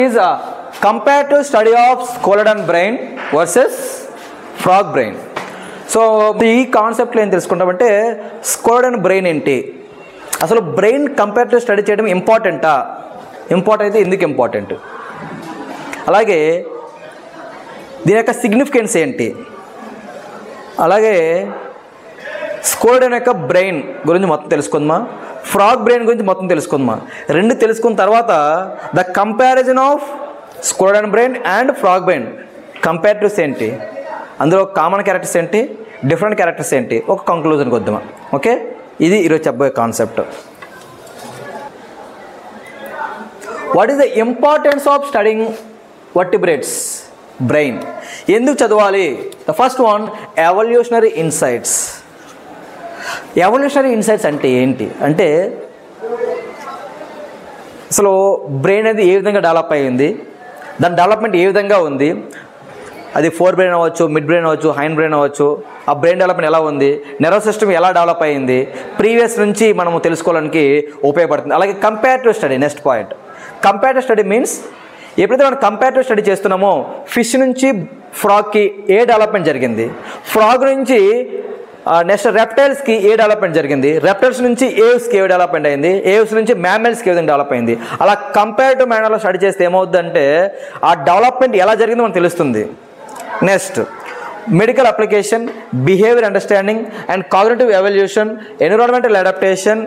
is a comparative study of Scholodon brain versus frog brain. So ఈ కాన్సెప్ట్లో ఏం తెలుసుకుంటామంటే స్కోలడన్ brain ఏంటి, అసలు బ్రెయిన్ కంపారిటివ్ స్టడీ చేయడం ఇంపార్టెంటా, ఇంపార్టెంట్ అయితే ఎందుకు ఇంపార్టెంట్, అలాగే దీని యొక్క సిగ్నిఫికెన్స్ ఏంటి, అలాగే స్కోలడన్ యొక్క బ్రెయిన్ గురించి మొత్తం తెలుసుకుందామా, ఫ్రాగ్ బ్రెయిన్ గురించి మొత్తం తెలుసుకుందామా. రెండు తెలుసుకున్న తర్వాత the comparison of Scoliodon brain and frog brain comparatives ఏంటి, అందులో కామన్ క్యారెక్టర్స్ ఏంటి, డిఫరెంట్ క్యారెక్టర్స్ ఏంటి, ఒక కంక్లూజన్కి వద్దామా. ఓకే, ఇది ఈరోజు చెప్పబోయే concept. What is the importance of studying vertebrates brain, ఎందుకు చదవాలి. The first one, evolutionary insights. Evolutionary insights అంటే ఏంటి అంటే అసలు బ్రెయిన్ అనేది ఏ విధంగా డెవలప్ అయ్యింది, దాని డెవలప్మెంట్ ఏ విధంగా ఉంది, అది ఫోర్ బ్రెయిన్ అవ్వచ్చు, మిడ్ బ్రెయిన్ అవ్వచ్చు, హైండ్ బ్రెయిన్ అవ్వచ్చు, ఆ బ్రెయిన్ డెవలప్మెంట్ ఎలా ఉంది, నర్వస్ సిస్టమ్ ఎలా డెవలప్ అయ్యింది, ప్రీవియస్ నుంచి మనము తెలుసుకోవడానికి ఉపయోగపడుతుంది. అలాగే comparative study, next point. Comparative study means ఎప్పుడైతే మనం కంపారిటివ్ స్టడీ చేస్తున్నామో ఫిష్ నుంచి ఫ్రాగ్కి ఏ డెవలప్మెంట్ జరిగింది, ఫ్రాగ్ నుంచి నెక్స్ట్ రెప్టైల్స్కి ఏ డెవలప్మెంట్ జరిగింది, రెప్టైల్స్ నుంచి ఏవ్స్కి ఏ డెవలప్మెంట్ అయింది, ఏవ్స్ నుంచి మ్యామల్స్కి ఏ విధంగా డెవలప్ అయింది, అలా కంపారిటివ్ మేనర్లో స్టడీ చేస్తే ఏమవుతుందంటే ఆ డెవలప్మెంట్ ఎలా జరిగిందో మనకు తెలుస్తుంది. Next medical application, behaviour understanding and cognitive evolution, environmental adaptation,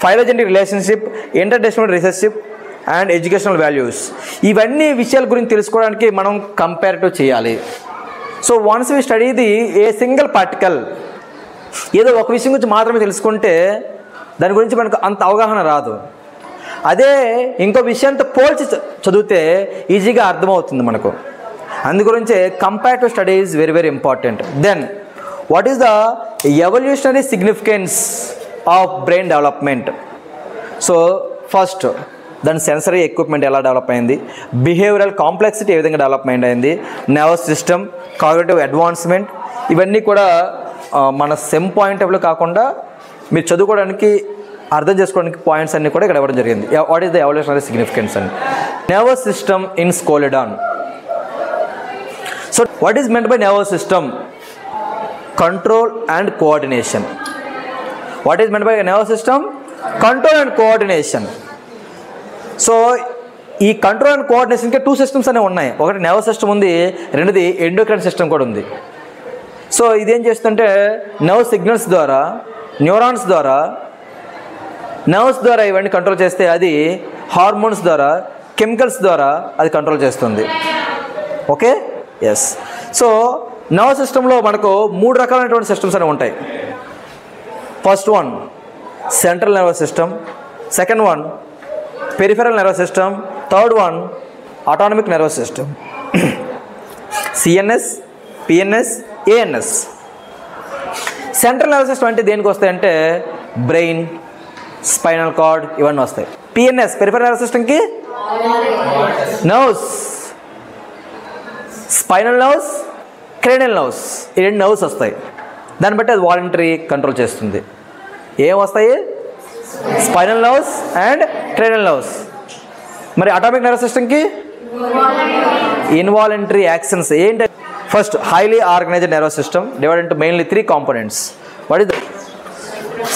phylogenic relationship, interdisciplinary researchship and educational values, ఇవన్నీ విషయాల గురించి తెలుసుకోవడానికి మనం కంపారిటివ్ చేయాలి. So once we study the a single particle, ఏదో ఒక విషయం గురించి మాత్రమే తెలుసుకుంటే దాని గురించి మనకు అంత అవగాహన రాదు. అదే ఇంకో విషయంతో పోల్చి చదివితే ఈజీగా అర్థమవుతుంది మనకు. అందుగురించే comparative study is very very important. Then what is the evolutionary significance of brain development. So first దాని సెన్సరీ ఎక్విప్మెంట్ ఎలా డెవలప్ అయింది, బిహేవియరల్ కాంప్లెక్సిటీ ఏ విధంగా డెవలప్మెంట్ అయింది, నర్వస్ సిస్టమ్, కాగ్నిటివ్ అడ్వాన్స్మెంట్, ఇవన్నీ కూడా మన సెమ్ పాయింట్ ఆఫ్ వ్యూ కాకుండా మీరు చదువుకోవడానికి అర్థం చేసుకోవడానికి పాయింట్స్ అన్నీ కూడా ఇక్కడ ఇవ్వడం జరిగింది. What is the evolutionary significance అని. Nervous system in Scoliodon. So what is meant by nervous system? Control and coordination. What is meant by nervous system? Control and coordination. So ఈ కంట్రోల్ అండ్ కోఆర్డినేషన్కి two systems అనేవి ఉన్నాయి. ఒకటి nervous system ఉంది, రెండోది endocrine system కూడా ఉంది. So ఇదేం చేస్తుంటే నర్వ్ సిగ్నల్స్ ద్వారా, న్యూరాన్స్ ద్వారా, నర్వ్స్ ద్వారా ఇవన్నీ కంట్రోల్ చేస్తే అది హార్మోన్స్ ద్వారా, కెమికల్స్ ద్వారా అది కంట్రోల్ చేస్తుంది. Okay, yes. సో నర్వ్ సిస్టంలో మనకు మూడు రకాలైనటువంటి సిస్టమ్స్ అనేవి ఉంటాయి. First one central nervous system, second one peripheral nervous system, third one autonomic nervous system. CNS, PNS, ANS. Central nervous system అంటే దేనికి వస్తాయంటే బ్రెయిన్, స్పైనల్ కార్డ్ ఇవన్నీ వస్తాయి. పిఎన్ఎస్ పెరిఫెరల్ నర్వస్ సిస్టమ్కి nerves, spinal nerves, cranial nerves, ఈ రెండు nerves వస్తాయి. దాన్ని బట్టి అది వాలంటరీ కంట్రోల్ చేస్తుంది. ఏం వస్తాయి? Spinal nerves and cranial nerves. మరి ఆటోమిక్ నర్వస్ సిస్టమ్కి ఇన్వాలంటరీ యాక్షన్స్. ఏంటి? First highly organised nervous system divided into mainly three components. What is the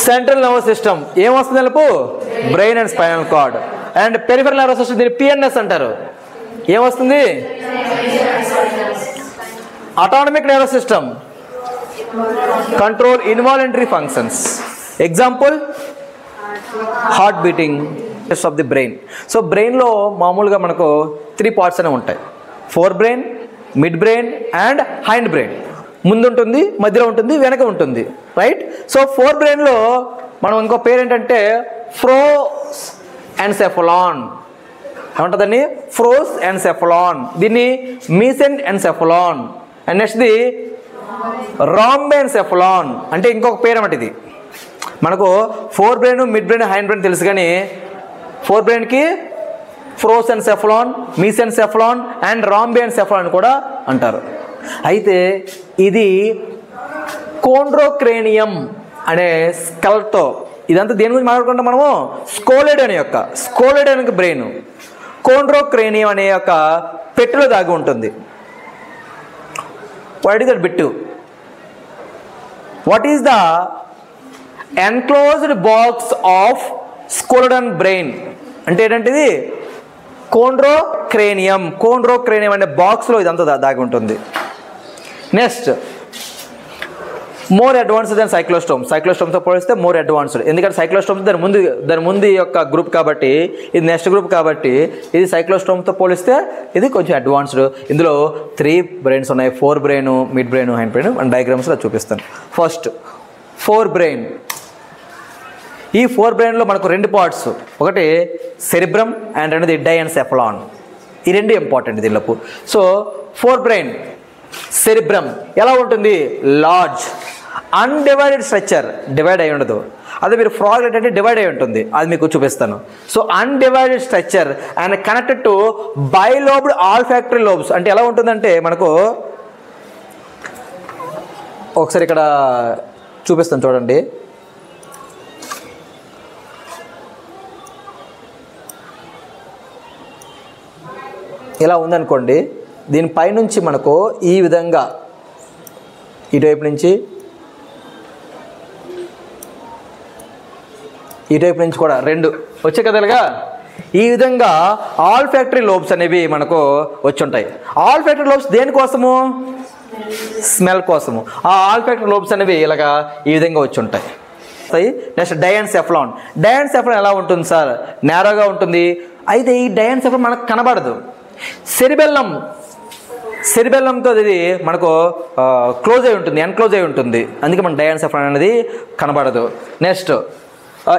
central nervous system? ఏం వస్తుంది తెలుపు? Brain and spinal cord. And peripheral nervous system దీన్ని PNS అంటారు. ఏం వస్తుంది? Autonomic nervous system control involuntary functions. Example heart beating of the brain. So బ్రెయిన్లో మామూలుగా మనకు త్రీ పార్ట్స్ అనేవి ఉంటాయి. Fore brain, mid brain and hind brain. ముందు ఉంటుంది, మధ్యలో ఉంటుంది, వెనక ఉంటుంది, రైట్? సో ఫోర్ బ్రెయిన్లో మనం ఇంకో పేరు ఏంటంటే ఫ్రోస్ ఎన్సెఫలాన్ ఏమంటుందండి? ఫ్రోస్ ఎన్సెఫలాన్. దీన్ని మీసెన్ ఎన్సెఫలాన్. అండ్ నెక్స్ట్ ది రాంబెన్సెఫలాన్ అంటే ఇంకొక పేరు అన్నమాట. ఇది మనకు four brain, mid brain, hind brain తెలుసు, కానీ ఫోర్ బ్రెయిన్కి ఫ్రోసెన్సెఫలాన్, మీసెన్సెఫలాన్ అండ్ రాంబెన్సెఫలాన్ కూడా అంటారు. అయితే ఇది కోండ్రోక్రేనియం అనే స్కల్తో ఇదంతా దేని గురించి మాట్లాడుకుంటాం మనము? స్కోలెడన్ యొక్క బ్రెయిన్. కోండ్రోక్రేనియం అనే ఒక పెట్టెలో దాగి ఉంటుంది. What is that bit? What is the enclosed box of Scoliodon brain? అంటే ఏంటంటే కోండ్రోక్రేనియం అనే బాక్స్లో ఇదంతా దాగి ఉంటుంది. నెక్స్ట్, మోర్ అడ్వాన్స్డ్ దెన్ సైక్లోస్టోమ్తో పోలిస్తే మోర్ అడ్వాన్స్డ్. ఎందుకంటే సైక్లోస్టోమ్స్ దాని ముందు యొక్క గ్రూప్ కాబట్టి, ఇది నెక్స్ట్ గ్రూప్ కాబట్టి, ఇది సైక్లోస్టోమ్తో పోలిస్తే ఇది కొంచెం అడ్వాన్స్డ్. ఇందులో 3 బ్రెయిన్స్ ఉన్నాయి, 4 brain, mid brain, hind brain. And డయాగ్రామ్స్లో చూపిస్తాను. First 4 brain. ఈ 4 బ్రెయిన్లో మనకు 2 పార్ట్స్, ఒకటి సెరిబ్రమ్ అండ్ రెండోది డైఎన్సెఫలాన్. ఈ 2 ఇంపార్టెంట్ దీనిలోపు. సో 4 బ్రెయిన్, సెరిబ్రమ్ ఎలా ఉంటుంది? లార్జ్ అన్డివైడెడ్ స్ట్రక్చర్, డివైడ్ అయి ఉండదు. అదే మీరు ఫ్రాగ్ ఏంటంటే డివైడ్ అయి ఉంటుంది, అది మీకు చూపిస్తాను. So undivided structure and connected to bilobed olfactory lobes. అంటే ఎలా ఉంటుందంటే మనకు ఒకసారి ఇక్కడ చూపిస్తాను చూడండి. ఇలా ఉందనుకోండి, దీనిపైనుంచి మనకు ఈ విధంగా ఇటువైపు నుంచి కూడా 2 వచ్చే కదలుగా ఈ విధంగా ఆల్ఫాక్టరీ లోబ్స్ అనేవి మనకు వచ్చి ఉంటాయి. ఆల్ఫాక్టరీ లోబ్స్ దేనికోసము? స్మెల్ కోసము. ఆ ఆల్ఫాక్టరీ లోబ్స్ అనేవి ఇలాగా ఈ విధంగా వచ్చి ఉంటాయి. నెక్స్ట్ డయాన్సెఫలాన్. డయాన్సెఫలాన్ ఎలా ఉంటుంది సార్? నేరోగా ఉంటుంది. అయితే ఈ డయాన్సెఫలాన్ మనకు కనబడదు. సెరిబెల్లంతో ఇది మనకు క్లోజ్ అయి ఉంటుంది, ఎన్క్లోజ్ అయి ఉంటుంది. అందుకే మన డయాన్సెఫలాన్ అనేది కనబడదు. నెక్స్ట్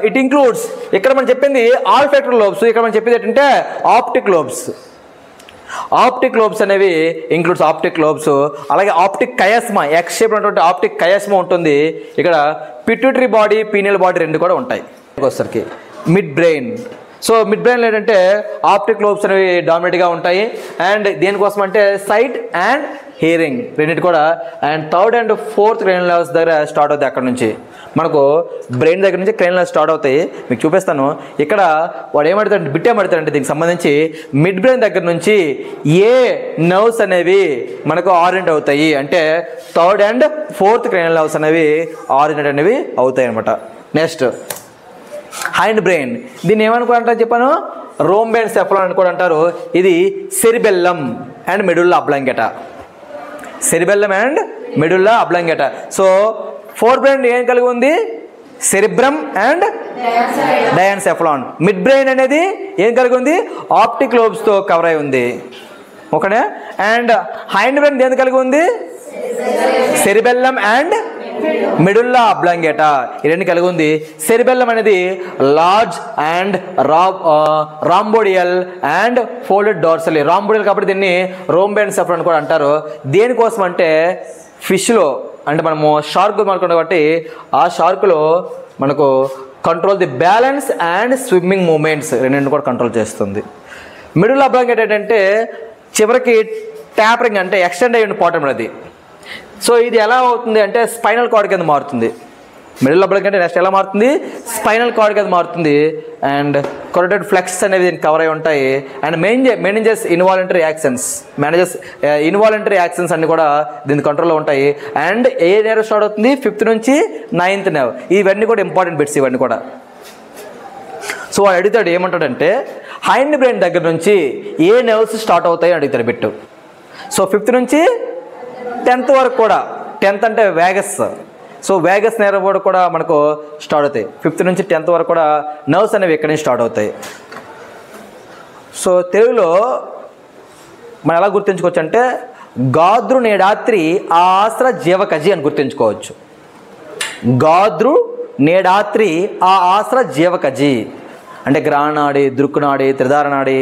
ఇట్ ఇంక్లూడ్స్, ఇక్కడ మనం చెప్పింది ఆల్ఫాక్టరీ లోబ్స్, ఇక్కడ మనం చెప్పేది ఏంటంటే ఆప్టిక్ లోబ్స్ అనేవి ఇంక్లూడ్స్ ఆప్టిక్ లోబ్స్. అలాగే ఆప్టిక్ కయాస్మా, ఎక్స్ షేప్ ఉన్నటువంటి ఆప్టిక్ కయాస్మా ఉంటుంది. ఇక్కడ పిట్యూటరీ బాడీ, పీనియల్ బాడీ 2 కూడా ఉంటాయి. వచ్చేసరికి మిడ్ బ్రెయిన్. సో మిడ్ బ్రెయిన్లో ఏంటంటే ఆప్టిక్ లోబ్స్ అనేవి డామినేట్గా ఉంటాయి. అండ్ దేనికోసం అంటే సైట్ అండ్ హియరింగ్ రెండింటి కూడా. And 3rd and 4th cranial levels దగ్గర స్టార్ట్ అవుతాయి. అక్కడ నుంచి మనకు బ్రెయిన్ దగ్గర నుంచి క్రేనియల్ లెవెల్స్ స్టార్ట్ అవుతాయి. మీకు చూపిస్తాను. ఇక్కడ వాడు ఏమడతాడు, బిట్ ఏమడతాడంటే దీనికి సంబంధించి మిడ్ బ్రెయిన్ దగ్గర నుంచి ఏ నర్వ్స్ అనేవి మనకు ఆరియంట్ అవుతాయి అంటే 3rd and 4th cranial levels అనేవి ఆరియంట్ అనేవి అవుతాయి అనమాట. Next hind brain. దీన్ని ఏమనుకుంటారో చెప్పాను, రోంబెన్సెఫలాన్ అని కూడా అంటారు. ఇది cerebellum and medulla oblongata. So 4 brain ఏం కలిగి ఉంది? Cerebrum and diencephalon. Mid brain అనేది ఏం కలిగి ఉంది? ఆప్టిక్ లోబ్స్తో కవర్ అయి ఉంది. ఓకేనా? అండ్ హైండ్ బ్రెయిన్ దేని కలిగి ఉంది? సెరిబెల్లం అండ్ మెడుల్లా అబ్లాంగేటా ఈ 2 కలిగి ఉంది. సెరిబెల్లం అనేది లార్జ్ అండ్ రాంబోడియల్ అండ్ ఫోల్డెడ్ డార్సలీ. రాంబోడియల్ కాబట్టి దీన్ని రోంబెన్సెఫలాన్ కూడా అంటారు. దేనికోసం అంటే ఫిష్లో, అంటే మనము షార్క్ అనుకుంటాం కాబట్టి ఆ షార్క్లో మనకు control the balance and swimming movements 2 కూడా కంట్రోల్ చేస్తుంది. మెడుల్లా అబ్లాంగేటా ఏంటంటే చివరికి ట్యాపరింగ్ అంటే ఎక్స్టెండ్ అయ్యి పార్ట్ అది. సో ఇది ఎలా అవుతుంది అంటే స్పైనల్ కార్డ్ కింద మారుతుంది. మెడుల్లా అబ్లాంగేటా నెక్స్ట్ ఎలా మారుతుంది? స్పైనల్ కార్డ్ కింద మారుతుంది. అండ్ కొరటెడ్ ఫ్లెక్స్ అనేవి దీనికి కవర్ అయి ఉంటాయి. అండ్ మెనింజెస్ ఇన్వాలంటరీ యాక్షన్స్ అన్ని కూడా దీని కంట్రోల్లో ఉంటాయి. అండ్ ఏ నెర్వ్ స్టార్ట్ అవుతుంది? 5th నుంచి 9th నెర్వ్. ఇవన్నీ కూడా ఇంపార్టెంట్ బిట్స్ ఇవన్నీ కూడా. సో వాడు అడుగుతాడు ఏమంటాడంటే హైండ్ బ్రెయిన్ దగ్గర నుంచి ఏ నెర్వ్స్ స్టార్ట్ అవుతాయి అడుగుతాడు బిట్టు. సో 5th నుంచి 10th వరకు కూడా, 10th అంటే వేగస్. సో వేగస్ నెర్వ్ కూడా మనకు స్టార్ట్ అవుతాయి. 5th నుంచి 10th వరకు కూడా నర్వ్స్ అనేవి ఇక్కడి నుంచి స్టార్ట్ అవుతాయి. సో తెలుగులో మనం ఎలా గుర్తుంచుకోవచ్చు అంటే గాద్రు నేడాత్రి ఆస్ర జీవకజి అని గుర్తుంచుకోవచ్చు. గాద్రు నేడాత్రి ఆ ఆస్ర జీవకజి అంటే గ్రహనాడి, దృక్కునాడి, త్రిధారనాడి,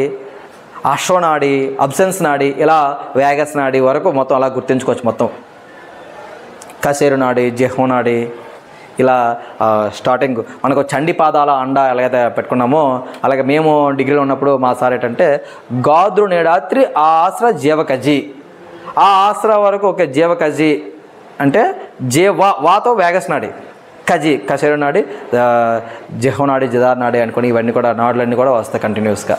అశ్వనాడి, అబ్సెన్స్ నాడి, ఇలా వేగస్ నాడి వరకు మొత్తం అలా గుర్తుంచుకోవచ్చు. మొత్తం కసేరు నాడి, జెహ్వనాడి, ఇలా స్టార్టింగ్ మనకు చండి పాదాల అండ ఎలాగైతే పెట్టుకున్నామో అలాగే మేము డిగ్రీలో ఉన్నప్పుడు మా సార్ ఏంటంటే గాద్రు నేడాత్రి ఆ ఆస్ర జీవకజి, ఆ ఆస్ర వరకు ఓకే జీవకజి అంటే వాతో వేగస్ నాడి, కజి కసేరు నాడి, జెహ్వనాడి, జదార్ నాడి అనుకుని ఇవన్నీ కూడా నాడులన్నీ కూడా వస్తాయి కంటిన్యూస్గా.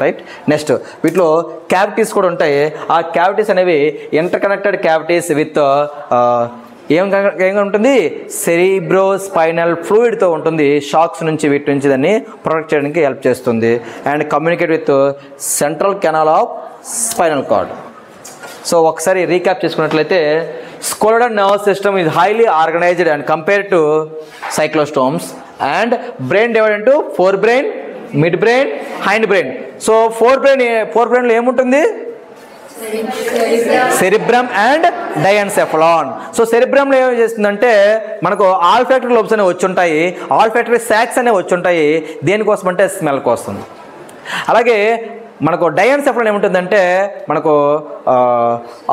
రైట్. నెక్స్ట్ వీటిలో క్యావిటీస్ కూడా ఉంటాయి. ఆ క్యావిటీస్ అనేవి ఇంటర్ కనెక్టెడ్ క్యావిటీస్ విత్ ఏం ఉంటుంది, సెరిబ్రో స్పైనల్ ఫ్లూయిడ్తో ఉంటుంది. షాక్స్ నుంచి వీటి నుంచి దాన్ని ప్రొటెక్ట్ చేయడానికి హెల్ప్ చేస్తుంది. And communicate with central canal of spinal cord. So ఒకసారి రీక్యాప్ చేసుకున్నట్లయితే Scoliodon nerve system is highly organised and compare to cyclostomes. And brain divide into fore brain, mid brain, hind brain. So fore బ్రెయిన్లో ఏముంటుంది, cerebrum and diencephalon. So సెరిబ్రమ్లో ఏం చేస్తుందంటే మనకు olfactory lobes అనేవి వచ్చి ఉంటాయి, ఆల్ఫాక్టరీ సాక్స్ అనేవి వచ్చి ఉంటాయి. దేనికోసం అంటే స్మెల్ కోసం. అలాగే మనకు డయాన్సెఫలాన్ ఏముంటుందంటే మనకు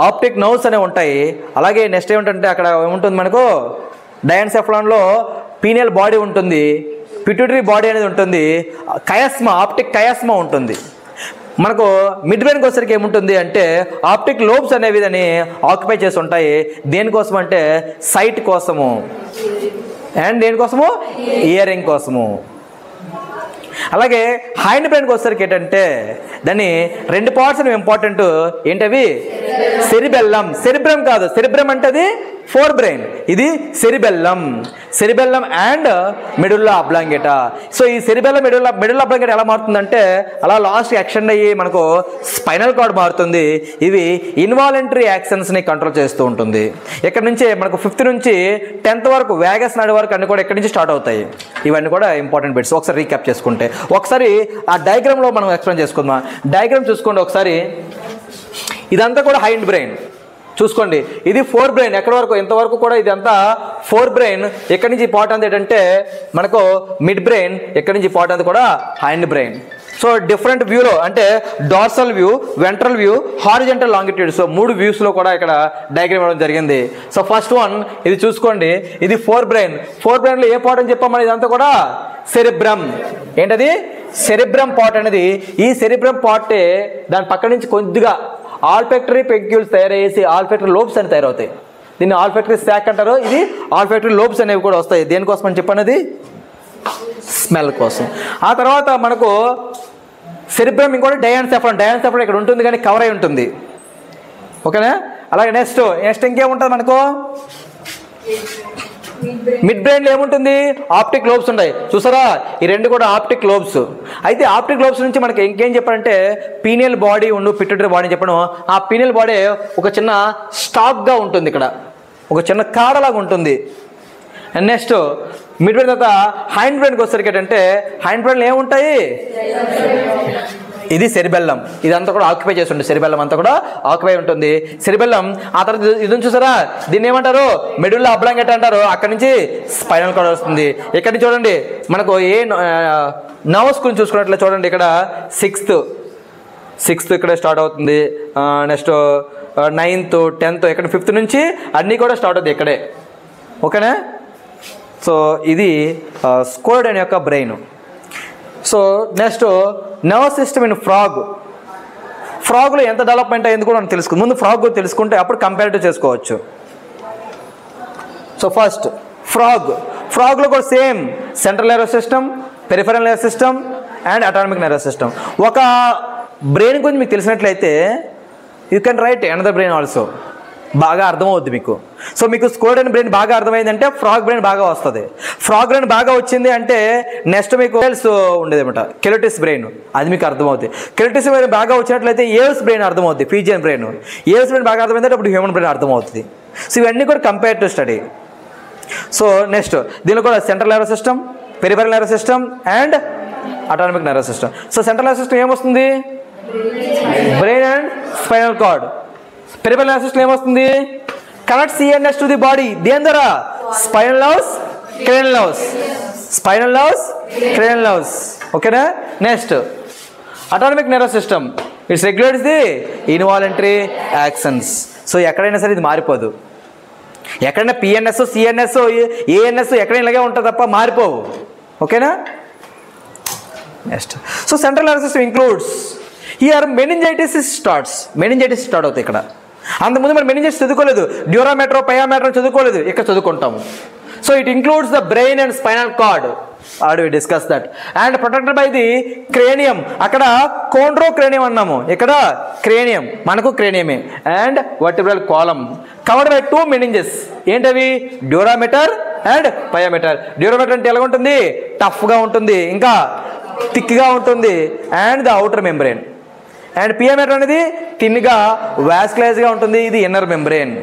ఆప్టిక్ నర్వ్స్ అనేవి ఉంటాయి. అలాగే నెక్స్ట్ ఏమిటంటే అక్కడ ఏముంటుంది మనకు డయాన్సెఫలాన్లో పీనియల్ బాడీ ఉంటుంది, పిట్యూటరీ బాడీ అనేది ఉంటుంది, కయాస్మా ఆప్టిక్ కయాస్మా ఉంటుంది. మనకు మిడ్ బ్రెయిన్కి వచ్చేసరికి ఏముంటుంది అంటే ఆప్టిక్ లోబ్స్ అనేవి దాన్ని ఆక్యుపై చేసి ఉంటాయి. దేనికోసం అంటే సైట్ కోసము అండ్ దేనికోసము ఇయరింగ్ కోసము. అలాగే హైండ్ బ్రెయిన్కి వచ్చేసరికి ఏంటంటే దాన్ని రెండు పార్ట్స్ అనేవి ఇంపార్టెంట్. ఏంటవి, సెరిబెల్లం, సెరిబ్రమ్ కాదు, సెరిబ్రమ్ అంటే అది ఫోర్ బ్రెయిన్, ఇది cerebellum and medulla oblongata. So ఈ సెరిబెల్లం మెడుల్లా అబ్లాంగేటా ఎలా మారుతుందంటే అలా లాస్ట్ ఎక్స్టెండ్ అయ్యి మనకు స్పైనల్ కార్డ్ మారుతుంది. ఇవి ఇన్వాలంటరీ యాక్షన్స్ని కంట్రోల్ చేస్తూ ఉంటుంది. ఇక్కడ నుంచి మనకు 5th నుంచి 10th వరకు వేగస్ నాడి వరకు అన్ని కూడా ఎక్కడి నుంచి స్టార్ట్ అవుతాయి. ఇవన్నీ కూడా ఇంపార్టెంట్ బిట్స్. ఒకసారి రీక్యాప్ చేసుకుంటే ఒకసారి ఆ డయాగ్రామ్లో మనం ఎక్స్ప్లెయిన్ చేసుకుందాం. డయాగ్రామ్ చూసుకోండి ఒకసారి. ఇదంతా కూడా హైండ్ బ్రెయిన్ చూసుకోండి. ఇది ఫోర్ బ్రెయిన్, ఎక్కడి వరకు ఇంతవరకు కూడా ఇదంతా ఫోర్ బ్రెయిన్. ఎక్కడి నుంచి పార్ట్ అంతా ఏంటంటే మనకు మిడ్ బ్రెయిన్, ఎక్కడి నుంచి పార్ట్ అంతా కూడా హైండ్ బ్రెయిన్. సో డిఫరెంట్ వ్యూలో అంటే dorsal view, ventral view, horizontal longitude. So 3 వ్యూస్లో కూడా ఇక్కడ డయాగ్రామ్ ఇవ్వడం జరిగింది. సో ఫస్ట్ వన్ ఇది చూసుకోండి. ఇది ఫోర్ బ్రెయిన్. ఫోర్ బ్రెయిన్లో ఏ పార్ట్ అని చెప్పామని ఇదంతా కూడా సెరిబ్రమ్. ఏంటది, సెరిబ్రమ్ పార్ట్ అనేది. ఈ సెరిబ్రమ్ పార్టే దాని పక్క నుంచి కొద్దిగా ఆల్ఫాక్టరీ పెక్యూల్స్ తయారయ్యేసి ఆల్ఫాక్టరీ లోబ్స్ అని తయారవుతాయి. దీన్ని ఆల్ఫాక్టరీ స్టాక్ అంటారు. ఇది ఆల్ఫాక్టరీ లోబ్స్ అనేవి కూడా వస్తాయి. దేనికోసం అని చెప్పనేది స్మెల్ కోసం. ఆ తర్వాత మనకు సెరిబ్రమ్ ఇంకోటి డయాన్సెఫలాన్ ఇక్కడ ఉంటుంది కానీ కవర్ అయి ఉంటుంది. ఓకేనా. అలాగే నెక్స్ట్ ఇంకేముంటుంది మనకు మిడ్ బ్రెయిన్లో ఏముంటుంది, ఆప్టిక్ లోబ్స్ ఉంటాయి. చూసారా, ఈ రెండు కూడా ఆప్టిక్ లోబ్స్. అయితే ఆప్టిక్ లోబ్స్ నుంచి మనకి ఇంకేం చెప్పారంటే పీనియల్ బాడీ పిట్యూటరీ బాడీ చెప్పడం. ఆ పీనియల్ బాడీ ఒక చిన్న స్టాక్గా ఉంటుంది, ఇక్కడ ఒక చిన్న కాడలాగా ఉంటుంది. అండ్ నెక్స్ట్ మిడ్ బ్రెయిన్ తర్వాత హైండ్ బ్రెయిన్కి వచ్చేసరికి ఏంటంటే హైండ్ బ్రెయిన్లో ఏముంటాయి, ఇది సెరిబెల్లం. ఇదంతా కూడా ఆక్యుపై చేసి ఉంటుంది. సెరిబెల్లం అంతా కూడా ఆక్యుపై ఉంటుంది. సెరిబెల్లం ఆ తర్వాత ఇది చూసారా, దీన్ని ఏమంటారు, మెడుల్లా అబ్లాంగేటా అంటారు. అక్కడి నుంచి స్పైనల్ కార్డ్ వస్తుంది. ఇక్కడ నుంచి చూడండి మనకు ఏ నర్వ్స్ గురించి చూసుకున్నట్లే చూడండి. ఇక్కడ 6th ఇక్కడ స్టార్ట్ అవుతుంది. నెక్స్ట్ 9th 10th ఇక్కడ 5th నుంచి అన్నీ కూడా స్టార్ట్ అవుతాయి ఇక్కడే. ఓకేనా. సో ఇది స్కోలెటల్ యొక్క brain. So next nerve system in ఫ్రాగ్లో ఎంత డెవలప్మెంట్ అయ్యింది కూడా మనం తెలుసుకుంది. ముందు ఫ్రాగ్ కూడా తెలుసుకుంటే అప్పుడు కంపారిటివ్ చేసుకోవచ్చు. సో ఫస్ట్ ఫ్రాగ్లో కూడా same central nervous system, peripheral nervous system and autonomic nervous system. ఒక బ్రెయిన్ గురించి మీకు తెలిసినట్లయితే you can write another brain also. బాగా అర్థమవుద్ది మీకు. సో మీకు స్కోలెటల్ బ్రెయిన్ బాగా అర్థమైందంటే ఫ్రాగ్ బ్రెయిన్ బాగా వస్తుంది. ఫ్రాగ్ బ్రెయిన్ బాగా వచ్చింది అంటే నెక్స్ట్ మీకు ఉండేది అనమాట కెలోటిస్ బ్రెయిన్, అది మీకు అర్థమవుతుంది. కెలోటిస్ బ్రెయిన్ బాగా వచ్చినట్లయితే ఏవ్స్ బ్రెయిన్ అర్థమవుతుంది, ఫీజియన్ బ్రెయిన్. ఏవ్స్ బ్రెయిన్ బాగా అర్థమైందంటే అప్పుడు హ్యూమన్ బ్రెయిన్ అర్థమవుతుంది. సో ఇవన్నీ కూడా కంపేరిటివ్ స్టడీ. సో నెక్స్ట్ దీనిలో కూడా central nervous system, peripheral nervous system and autonomic nervous system. So central nervous system ఏమొస్తుంది, brain and spinal cord. Peripheral nervous system ఏమొస్తుంది, connect CNS to the body. దేని ద్వారా, spinal nerves, cranial nerves. ఓకేనా. Next autonomic nervous system, it's regulates the involuntary actions. So ఎక్కడైనా సరే ఇది మారిపోదు. ఎక్కడైనా PNS, CNS, ANS ఎక్కడైనా ఇలాగే ఉంటుంది తప్ప మారిపోవు. ఓకేనా. Next so central nervous system includes here meningitis start అవుతాయి ఇక్కడ. అంతకుముందు మనం మెనింజైటిస్ చదువుకోలేదు, డ్యూరామెట్రో, పయామెట్రో చదువుకోలేదు, ఇక్కడ చదువుకుంటాము. So it includes the brain and spinal cord. Already discuss that. And protected by the cranium, అక్కడ కోండ్రోక్రేనియం అన్నాము, ఇక్కడ క్రేనియం, మనకు క్రేనియమే. And vertebral column covered by 2 meninges. ఏంటవి? Dura mater and పయోమీటర్. డ్యూరామీటర్ అంటే ఎలా ఉంటుంది? టఫ్గా ఉంటుంది, ఇంకా థిక్గా ఉంటుంది. And the outer membrane. And pia mater అనేది థిన్గా వాస్కులైజ్గా ఉంటుంది, ఇది ఇన్నర్ మెంబ్రెయిన్.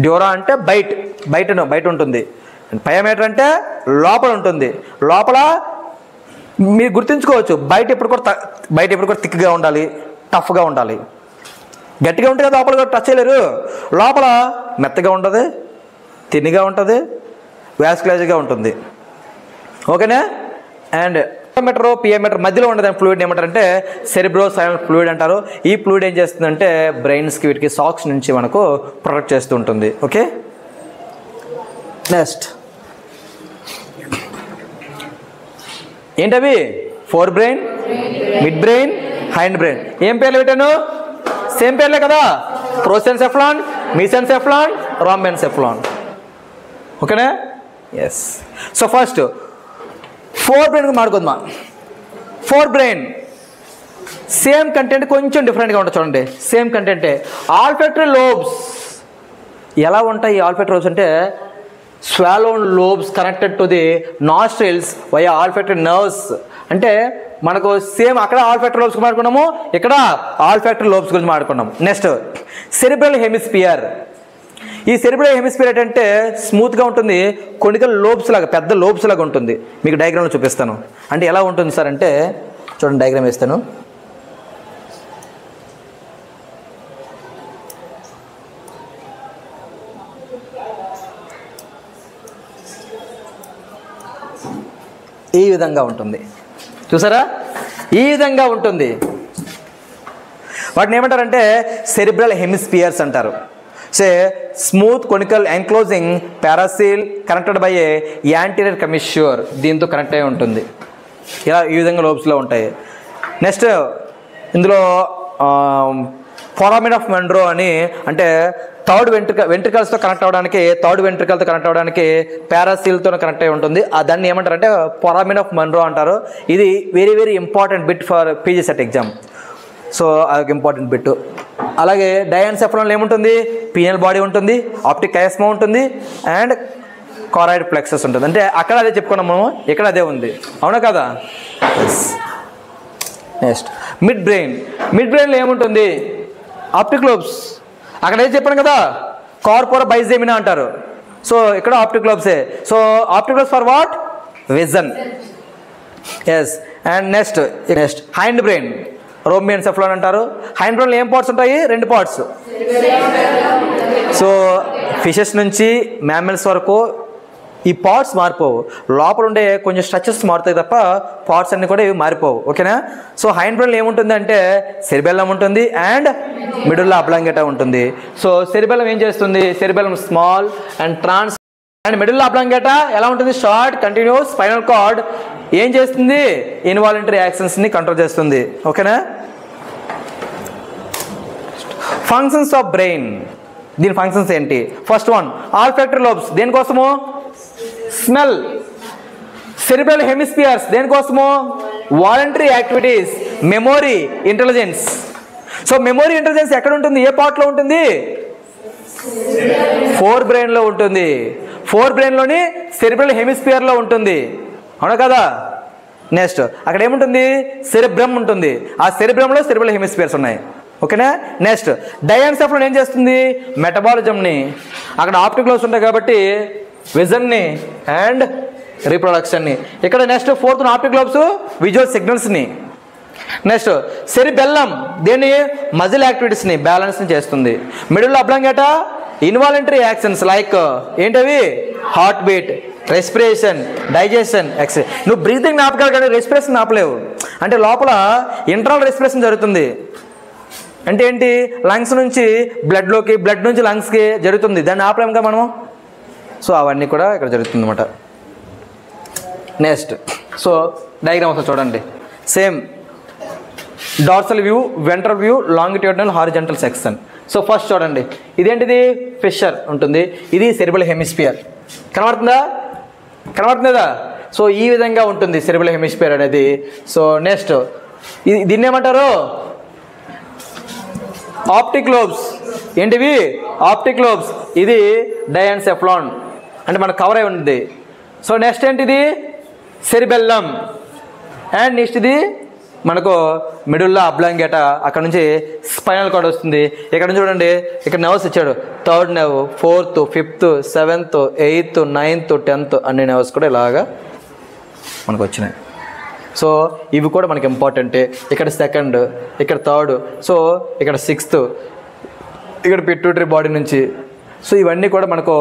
డ్యూరా అంటే బయట ఉంటుంది. పయోమీటర్ అంటే లోపల ఉంటుంది. లోపల మీరు గుర్తుంచుకోవచ్చు, బయట ఎప్పుడు కూడా థిక్గా ఉండాలి, టఫ్గా ఉండాలి. గట్టిగా ఉంటే కదా లోపల కూడా టచ్ చేయలేరు. లోపల మెత్తగా ఉంటుంది, తిన్నిగా ఉంటుంది, వాస్కులైజ్గా ఉంటుంది. ఓకేనా? అండ్ పియోమీటర్ మధ్యలో ఉండదు ఫ్లూయిడ్ ఏమంటారంటే సెరిబ్రోస్పైనల్ ఫ్లూయిడ్ అంటారు. ఈ ఫ్లూయిడ్ ఏం చేస్తుందంటే బ్రెయిన్స్కి వీటికి సాక్స్ నుంచి మనకు ప్రొటెక్ట్ చేస్తూ ఉంటుంది. ఓకే, నెక్స్ట్ ఏంటవి? Four brain, mid brain, hind brain. ఏం పేర్లు పెట్టాను? సేమ్ పేర్లే కదా, ప్రోసెన్సెఫ్లాన్, మీసెన్సెఫ్లాన్, రాంబెన్సెఫ్లాన్. ఓకేనా? Yes. So first fore brain మాడుకుందాం. ఫోర్ బ్రెయిన్ సేమ్ కంటెంట్, కొంచెం డిఫరెంట్గా ఉంటుంది చూడండి. సేమ్ కంటెంటే. ఆల్ఫాక్టరీ లోబ్స్ ఎలా ఉంటాయి? ఆల్ఫాక్టరీ లోబ్స్ అంటే swollen lobes connected to the nostrils via olfactory nerves. అంటే మనకు సేమ్ అక్కడ ఆల్ఫాక్టరీ లోబ్స్ మాట్లాడుకున్నాము, ఇక్కడ ఆల్ఫాక్టరీ లోబ్స్ గురించి మాట్లాడుకున్నాము. Next cerebral hemisphere. ఈ సెరిబ్రల్ హెమిస్ఫియర్ ఏంటంటే స్మూత్గా ఉంటుంది, కొనికల్ లోబ్స్ లాగా, పెద్ద లోబ్స్ లాగా ఉంటుంది. మీకు డయాగ్రామ్లో చూపిస్తాను. అంటే ఎలా ఉంటుంది సార్ అంటే చూడండి, డయాగ్రామ్ వేస్తాను. ఈ విధంగా ఉంటుంది, చూసారా? ఈ విధంగా ఉంటుంది. వాటిని ఏమంటారంటే సెరిబ్రల్ హెమిస్ఫియర్స్ అంటారు. Say smooth conical enclosing paracoel connected by a anterior commissure, దీంతో కనెక్ట్ అయి ఉంటుంది. ఇలా ఈ విధంగా లోబ్స్లో ఉంటాయి. నెక్స్ట్ ఇందులో ఫోరామిన్ ఆఫ్ మండ్రో అని, అంటే థర్డ్ వెంట్రికల్స్తో కనెక్ట్ అవ్వడానికి, థర్డ్ వెంట్రికల్తో కనెక్ట్ అవ్వడానికి పారాసీల్తో కనెక్ట్ అయి ఉంటుంది. దాన్ని ఏమంటారంటే ఫోరామిన్ ఆఫ్ మండ్రో అంటారు. ఇది very very important bit for PG set exam. So అదొక ఇంపార్టెంట్ బిట్. అలాగే డయాన్సెఫ్లాన్లో ఏముంటుంది? పీనల్ బాడీ ఉంటుంది, ఆప్టిక్ కైస్మా ఉంటుంది, అండ్ కారాయిడ్ ప్లెక్సస్ ఉంటుంది. అంటే అక్కడ అదే చెప్పుకున్నాము, ఇక్కడ అదే ఉంది. అవునా కదా? Next mid brain. మిడ్ బ్రెయిన్లో ఏముంటుంది? Optic lobes. అక్కడ ఏం చెప్పాను కదా, కార్పోరా బైజెమినా అంటారు. సో ఇక్కడ ఆప్టిక్ లోబ్సే. So optic lobes for what? Vision. Yes. And next hind brain, rhombencephalon అంటారు. హైండ్ బ్రెయిన్లో ఏం పార్ట్స్ ఉంటాయి? 2 పార్ట్స్. సో ఫిషెస్ నుంచి మ్యామల్స్ వరకు ఈ పార్ట్స్ మారిపోవు, లోపల ఉండే కొంచెం స్ట్రక్చర్స్ మారుతాయి తప్ప పార్ట్స్ అన్నీ కూడా ఇవి మారిపోవు. ఓకేనా? సో హైండ్ బ్రెయిన్లో ఏముంటుంది అంటే సెరిబెల్లం ఉంటుంది అండ్ మిడుల్లా అబ్లాంగేటా ఉంటుంది. సో సెరిబెల్లం ఏం చేస్తుంది? Cerebellum small and trans. And medulla oblongata ఎలా ఉంటుంది? Short continuous. స్పైనల్ కార్డ్ ఏం చేస్తుంది? ఇన్వాలంటరీ యాక్షన్స్ని కంట్రోల్ చేస్తుంది. ఓకేనా? Functions of brain. దీని ఫంక్షన్స్ ఏంటి? ఫస్ట్ వన్ ఆల్ఫాక్టరీ లోబ్స్, దేనికోసము? స్మెల్. సెరిబ్రల్ హెమిస్ఫియర్స్ దేనికోసము? Voluntary activities, memory, intelligence. So memory intelligence ఎక్కడ ఉంటుంది? ఏ పార్ట్లో ఉంటుంది? ఫోర్ బ్రెయిన్లో ఉంటుంది. ఫోర్ బ్రెయిన్లోని సెరిబ్రల్ హెమిస్ఫియర్లో ఉంటుంది. అవునా కదా? నెక్స్ట్ అక్కడ ఏముంటుంది? సెరిబ్రమ్ ఉంటుంది. ఆ సెరిబ్రమ్లో సెరిబ్రల్ హెమిస్ఫియర్స్ ఉన్నాయి. ఓకేనా? నెక్స్ట్ డయాన్సెఫ్లాన్ ఏం చేస్తుంది? మెటబాలిజంని. అక్కడ ఆప్టిక్ లోబ్స్ ఉంటాయి కాబట్టి విజన్ని అండ్ రీప్రొడక్షన్ని. ఇక్కడ next fourth optic lobes visual సిగ్నల్స్ని. నెక్స్ట్ సెరిబెల్లం దేన్ని? మజిల్ యాక్టివిటీస్ని, బ్యాలెన్స్ని చేస్తుంది. Middle oblongata involuntary actions like ఏంటవి? Heart beat, respiration, digestion, excess. నువ్వు బ్రీతింగ్ ఆపగలవు కానీ రెస్పిరేషన్ ఆపలేవు. అంటే లోపల ఇంటర్నల్ రెస్పిరేషన్ జరుగుతుంది. అంటే ఏంటి? లంగ్స్ నుంచి బ్లడ్లోకి, బ్లడ్ నుంచి లంగ్స్కి జరుగుతుంది. దాన్ని ఆపలేముగా మనము. సో అవన్నీ కూడా ఇక్కడ జరుగుతుంది అన్నమాట. నెక్స్ట్ సో డయాగ్రామ్ వస్తుంది చూడండి. Same dorsal view, ventral view, longitudinal, horizontal section. So first చూడండి, ఇదేంటిది? ఫిషర్ ఉంటుంది. ఇది సెరిబ్రల్ హెమిస్ఫియర్. కనబడుతుందా? సో ఈ విధంగా ఉంటుంది సెరిబ్రల్ హెమిస్ఫియర్ అనేది. సో నెక్స్ట్ దీన్ని ఏమంటారు? Optic lobes. ఏంటివి? Optic lobes. ఇది డయాన్సెఫ్లాన్ అంటే మనకు కవర్ అయి ఉంది. సో నెక్స్ట్ ఏంటిది? సెరిబెల్లం. అండ్ నెక్స్ట్ ఇది మనకు మిడుల్లా అబ్లాంగేటా, అక్కడ నుంచి స్పైనల్ కార్డ్ వస్తుంది. ఇక్కడ నుంచి చూడండి, ఇక్కడ నర్వ్స్ ఇచ్చాడు. 3rd nerve, 4th, 5th, 7th, 8th, 9th, 10th అన్ని నర్వ్స్ కూడా ఇలాగా మనకు వచ్చినాయి. సో ఇవి కూడా మనకి ఇంపార్టెంటే. ఇక్కడ 2nd, ఇక్కడ 3rd, సో ఇక్కడ 6th, ఇక్కడ పిట్యూటరీ బాడీ నుంచి. సో ఇవన్నీ కూడా మనకు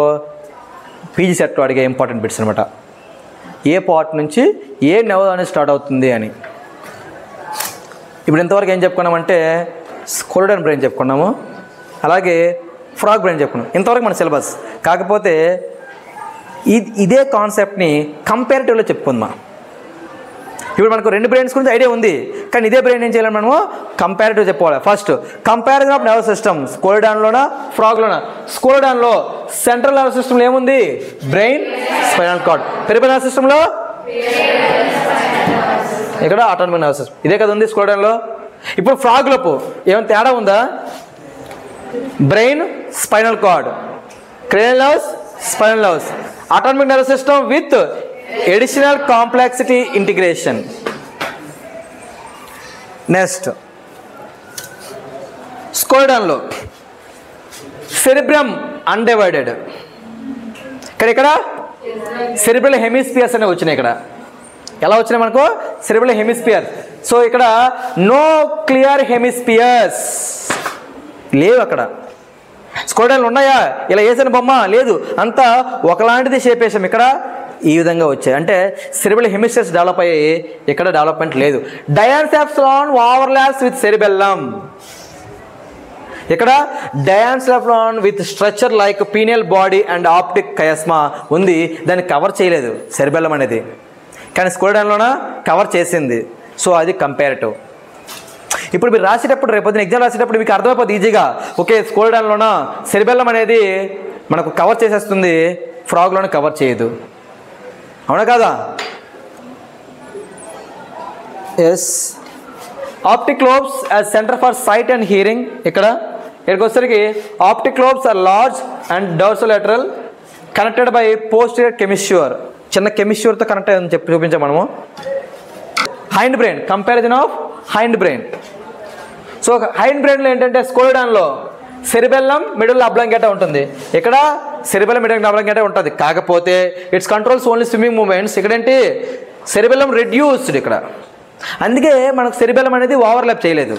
పీజీ సెట్లో అడిగే ఇంపార్టెంట్ బిట్స్ అనమాట. ఏ పార్ట్ నుంచి ఏ నర్వ్ అనేది స్టార్ట్ అవుతుంది అని. ఇప్పుడు ఇంతవరకు ఏం చెప్పుకున్నామంటే స్కోల్డన్ బ్రెయిన్ చెప్పుకున్నాము, అలాగే ఫ్రాగ్ బ్రెయిన్ చెప్పుకున్నాం. ఇంతవరకు మన సిలబస్. కాకపోతే ఇదే కాన్సెప్ట్ని కంపారిటివ్లో చెప్పుకుందాం. ఇప్పుడు మనకు 2 బ్రెయిన్స్ గురించి ఐడియా ఉంది, కానీ ఇదే బ్రెయిన్ ఏం చేయాలి మనము? కంపారిటివ్ చెప్పుకోవాలి. First comparison of nervous system. స్కోల్డాన్లోనా ఫ్రాగ్లోనా? స్కోల్డాన్లో సెంట్రల్ నర్వస్ సిస్టమ్లో ఏముంది? Brain, spinal cord. Peripheral nervous సిస్టంలో ఇక్కడ ఆటోనమిక్ నర్వస్ సిస్టమ్. ఇదే కదా ఉంది స్కోల్డాన్లో. ఇప్పుడు ఫ్రాగ్లోపు ఏమైనా తేడా ఉందా? Brain, spinal cord, cranial nerves, spinal nerves, autonomic nervous system with additional complexity integration. Next స్కోల్డాన్లో సెరిబ్రమ్ అన్డివైడెడ్. ఇక్కడ సెరిబ్రల్ హెమిస్ఫియర్స్ అనేవి వచ్చినాయి. ఇక్కడ ఎలా వచ్చినాయి మనకు? Cerebral hemisphere. సో ఇక్కడ నో క్లియర్ హెమిస్ఫియర్స్ లేవు. అక్కడ స్కోల్డాన్లు ఉన్నాయా? ఇలా వేసిన బొమ్మ లేదు, అంతా ఒకలాంటిది షేప్ వేసాం. ఇక్కడ ఈ విధంగా వచ్చాయి. అంటే సెరిబ్రల్ హెమిస్ఫియర్స్ డెవలప్ అయ్యాయి, ఇక్కడ డెవలప్మెంట్ లేదు. Diencephalon overlaps with cerebellum. ఇక్కడ diencephalon with structure like pineal body and optic chiasma ఉంది, దాన్ని కవర్ చేయలేదు సెరిబెల్లం అనేది. కానీ స్కోల్డాన్లోన కవర్ చేసింది. సో అది కంపారిటివ్. ఇప్పుడు మీరు రాసేటప్పుడు, రేపొద్దున ఎగ్జామ్ రాసేటప్పుడు మీకు అర్థమైపోతుంది ఈజీగా. ఓకే, స్కోల్డాన్లోన సెరిబెల్లం అనేది మనకు కవర్ చేసేస్తుంది, ఫ్రాగ్లోనే కవర్ చేయదు. అవునా కాదా? Yes. Optic lobes as centre for sight and hearing. ఇక్కడికి వచ్చేసరికి optic lobes are large and dorsolateral connected by posterior commissure. చిన్న కెమిష్యూర్తో కనెక్ట్ అయ్యిందని చెప్పి చూపించాం మనము. Hind brain, comparison of hind brain. So hind బ్రెయిన్లో ఏంటంటే స్కోల్డాన్లో సెరిబెల్లం, మిడుల్లా అబ్లాంగేటా ఉంటుంది. ఇక్కడ సెరిబెల్లం, మిడుల్లా అబ్లాంగేటా ఉంటుంది. కాకపోతే it's controls only swimming movements. ఇక్కడేంటి? సెరిబెల్లం రెడ్యూస్డ్ ఇక్కడ. అందుకే మనకు సెరిబెల్లం అనేది ఓవర్లాప్ చేయలేదు.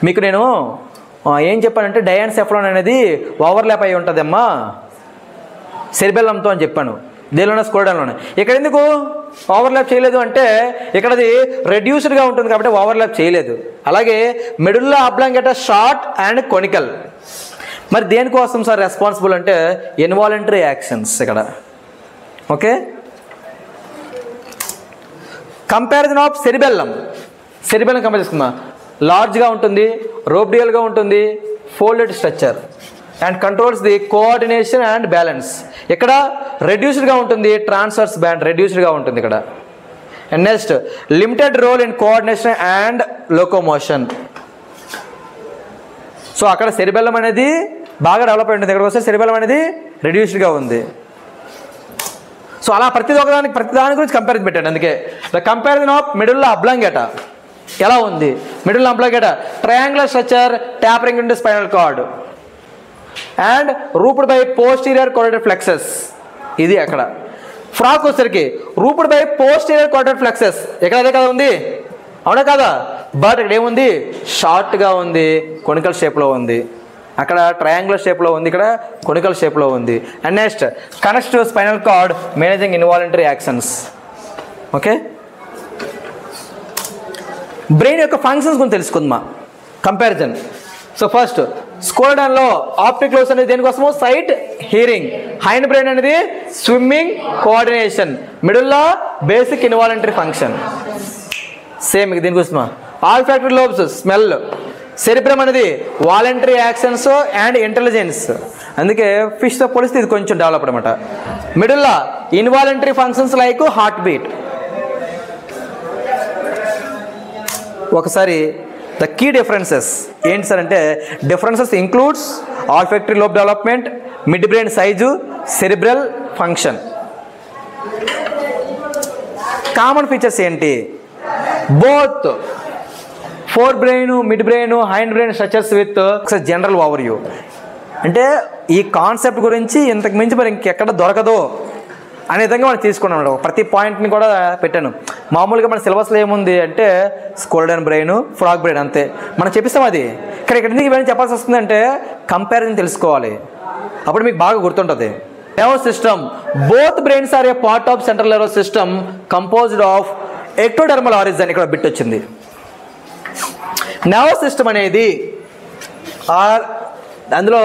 మీకు నేను ఏం చెప్పానంటే డయాన్సెఫ్లాన్ అనేది ఓవర్లాప్ అయి ఉంటుంది అమ్మా సెరిబెల్లంతో అని చెప్పాను. దేనిలోనే? స్కోల్డాన్లోనే. ఇక్కడ ఎందుకు ఓవర్లాప్ చేయలేదు అంటే ఇక్కడది రెడ్యూస్డ్గా ఉంటుంది కాబట్టి ఓవర్లాప్ చేయలేదు. అలాగే medulla oblongata short and conical. మరి దేనికోసం సార్ రెస్పాన్సిబుల్ అంటే ఇన్వాలంటరీ యాక్షన్స్ ఇక్కడ. Okay. Comparison of cerebellum. Cerebellum compare చేసుకుందాం. లార్జ్గా ఉంటుంది, రోబ్డియల్గా ఉంటుంది, folded structure and controls the coordination and balance. ఇక్కడ రెడ్యూస్డ్గా ఉంటుంది, ట్రాన్స్వర్స్ బ్యాండ్ రెడ్యూస్డ్గా ఉంటుంది ఇక్కడ. And next limited role in coordination and locomotion. So అక్కడ సెరిబెల్లం అనేది బాగా డెవలప్ అయి ఉంటుంది, ఇక్కడికి వస్తే సెరిబెల్లం అనేది రెడ్యూస్డ్గా ఉంది. సో అలా ప్రతి దాని గురించి కంపారిజన్ పెట్టాడు. అందుకే the comparison of medulla oblongata ఎలా ఉంది? Medulla oblongata triangular structure tapering into spinal cord and roofed by posterior choroid plexus. ఇది అక్కడ. ఫ్రాక్ వచ్చేసరికి roofed by posterior choroid plexus. ఇక్కడ అదే కదా ఉంది, అవునా కదా? బట్ ఇక్కడ ఏముంది? షార్ట్గా ఉంది, కొనికల్ షేప్లో ఉంది. అక్కడ ట్రయాంగులర్ షేప్లో ఉంది, ఇక్కడ కొనికల్ షేప్లో ఉంది. And next connects to spinal cord managing involuntary actions. Okay. Brain యొక్క ఫంక్షన్స్ గురించి తెలుసుకుందాం కంపారిజన్. సో ఫస్ట్ స్కోల్డాన్లో ఆప్టిక్ లోబ్స్ అనేది దేనికోసము? Sight, hearing. హైండ్ బ్రెయిన్ అనేది swimming, coordination. Medulla basic involuntary function. Same దీనికోసమా? Olfactory lobes smell. సెరిబ్రమ్ అనేది voluntary actions and intelligence. అందుకే ఫిష్తో పోలిస్తే ఇది కొంచెం డెవలప్డ్ అనమాట. మిడిల్లో involuntary functions like heart beat. ఒకసారి ద కీ డిఫరెన్సెస్ ఏంటి సార్ అంటే, differences includes olfactory lobe development, mid brain size, cerebral function. Common features ఏంటి? Both fore brain, mid brain, hind brain structures with general overview. అంటే ఈ concept గురించి ఇంతకు మించి మరి ఇంకెక్కడ దొరకదు అనే విధంగా మనం తీసుకున్నాం. ప్రతి పాయింట్ని కూడా పెట్టాను. మామూలుగా మన సిలబస్లో ఏముంది అంటే స్కోల్డన్ బ్రెయిన్, ఫ్రాగ్ బ్రెయిన్ అంతే మనం చెప్పిస్తాం. అది కానీ ఇక్కడ ఎందుకు ఇవన్నీ చెప్పాల్సి వస్తుందంటే కంపారిజన్ తెలుసుకోవాలి, అప్పుడు మీకు బాగా గుర్తుంటుంది. Nervous system, both brains are a part of central nervous system composed of ectodermal origin. ఇక్కడ బిట్ వచ్చింది. నర్వస్ సిస్టమ్ అనేది అందులో